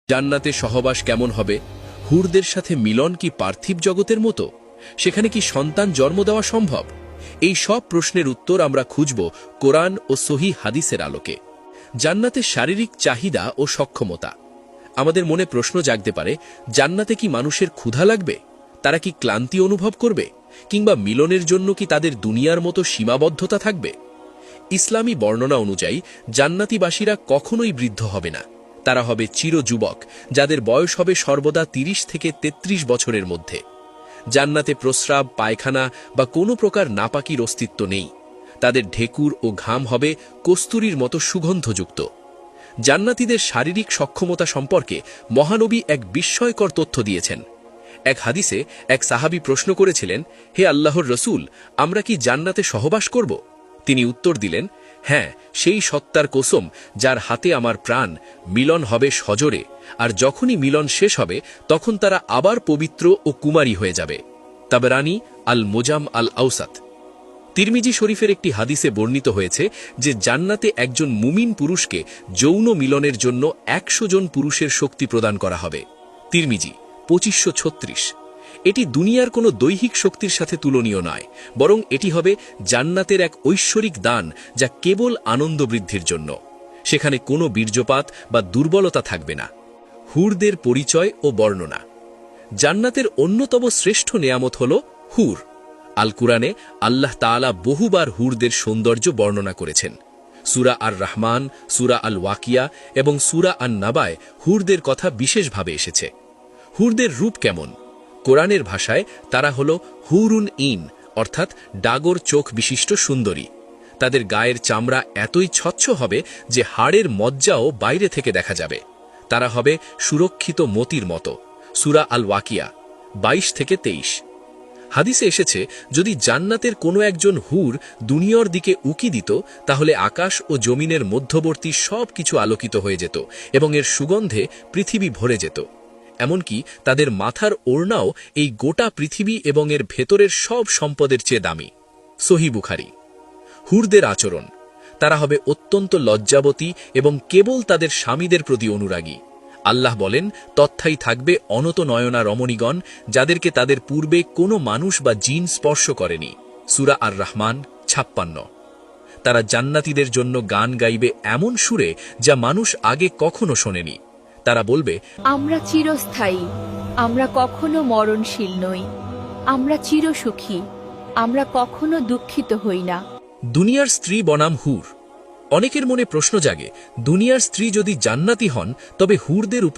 জান্নাতে সহবাস কেমন হবে? হুরদের সাথে মিলন কি পার্থিব জগতের মতো? সেখানে কি সন্তান জন্ম দেওয়া সম্ভব? এই সব প্রশ্নের উত্তর আমরা খুঁজব কোরআন ও সহি হাদিসের আলোকে। জান্নাতে শারীরিক চাহিদা ও সক্ষমতা। আমাদের মনে প্রশ্ন জাগতে পারে, জান্নাতে কি মানুষের ক্ষুধা লাগবে? তারা কি ক্লান্তি অনুভব করবে? কিংবা মিলনের জন্য কি তাদের দুনিয়ার মতো সীমাবদ্ধতা থাকবে? ইসলামী বর্ণনা অনুযায়ী জান্নাতীবাসীরা কখনোই বৃদ্ধ হবে না। তারা হবে চিরযুবক, যাদের বয়স হবে সর্বদা ৩০ থেকে ৩৩ বছরের মধ্যে। জান্নাতে প্রস্রাব, পায়খানা বা কোনো প্রকার নাপাকির অস্তিত্ব নেই। তাদের ঢেকুর ও ঘাম হবে কস্তুরীর মতো সুগন্ধযুক্ত। জান্নাতীদের শারীরিক সক্ষমতা সম্পর্কে মহানবী এক বিস্ময়কর তথ্য দিয়েছেন। এক হাদিসে এক সাহাবী প্রশ্ন করেছিলেন, হে আল্লাহর রসূল, আমরা কি জান্নাতে সহবাস করব? তিনি উত্তর দিলেন, হ্যাঁ, সেই সত্তার কসম যার হাতে আমার প্রাণ, মিলন হবে সজোরে, আর যখনই মিলন শেষ হবে তখন তারা আবার পবিত্র ও কুমারী হয়ে যাবে। তাবরানী আল মোজাম আল আউসাত। তিরমিজি শরীফের একটি হাদিসে বর্ণিত হয়েছে যে জান্নাতে একজন মুমিন পুরুষকে যৌন মিলনের জন্য ১০০ জন পুরুষের শক্তি প্রদান করা হবে। তিরমিজি ২৫৩৬। এটি দুনিয়ার কোনো দৈহিক শক্তির সাথে তুলনীয় নয়, বরং এটি হবে জান্নাতের এক ঐশ্বরিক দান, যা কেবল আনন্দ বৃদ্ধির জন্য। সেখানে কোনো বীর্যপাত বা দুর্বলতা থাকবে না। হুরদের পরিচয় ও বর্ণনা। জান্নাতের অন্যতম শ্রেষ্ঠ নেয়ামত হল হুর। আল কুরআনে আল্লাহ তাআলা বহুবার হুরদের সৌন্দর্য বর্ণনা করেছেন। সূরা আর রহমান, সূরা আল ওয়াকিয়া এবং সূরা আন নাবায় হুরদের কথা বিশেষভাবে এসেছে। হুরদের রূপ কেমন? কোরআনের ভাষায় তারা হল হুরুন ইন, অর্থাৎ ডাগর চোখ বিশিষ্ট সুন্দরী। তাদের গায়ের চামড়া এতই স্বচ্ছ হবে যে হাড়ের মজ্জাও বাইরে থেকে দেখা যাবে। তারা হবে সুরক্ষিত মতির মতো। সূরা আল ওয়াকিয়া ২২ থেকে ২৩। হাদিসে এসেছে, যদি জান্নাতের কোনো একজন হুর দুনিয়ার দিকে উকি দিত, তাহলে আকাশ ও জমিনের মধ্যবর্তী সব কিছু আলোকিত হয়ে যেত এবং এর সুগন্ধে পৃথিবী ভরে যেত। এমনকি তাদের মাথার ওড়নাও এই গোটা পৃথিবী এবং এর ভেতরের সব সম্পদের চেয়ে দামি। সহিহ বুখারী। হুরদের আচরণ। তারা হবে অত্যন্ত লজ্জাবতী এবং কেবল তাদের স্বামীদের প্রতি অনুরাগী। আল্লাহ বলেন, তথায় থাকবে অনত নয়না রমণীগণ, যাদেরকে তাদের পূর্বে কোনো মানুষ বা জিন স্পর্শ করেনি। সূরা আর রহমান ৫৬। তারা জান্নাতীদের জন্য গান গাইবে এমন সুরে যা মানুষ আগে কখনো শোনেনি। তারা বলবে, আমরা চিরস্থায়ী, আমরা কখনো মরণশীল নই, আমরা চিরসুখী, আমরা কখনো দুঃখিত হই না। দুনিয়ার স্ত্রী বনাম হুর। অনেকের মনে প্রশ্ন জাগে, দুনিয়ার স্ত্রী যদি জান্নাতি হন, তবে হুরদের উপস্থিতি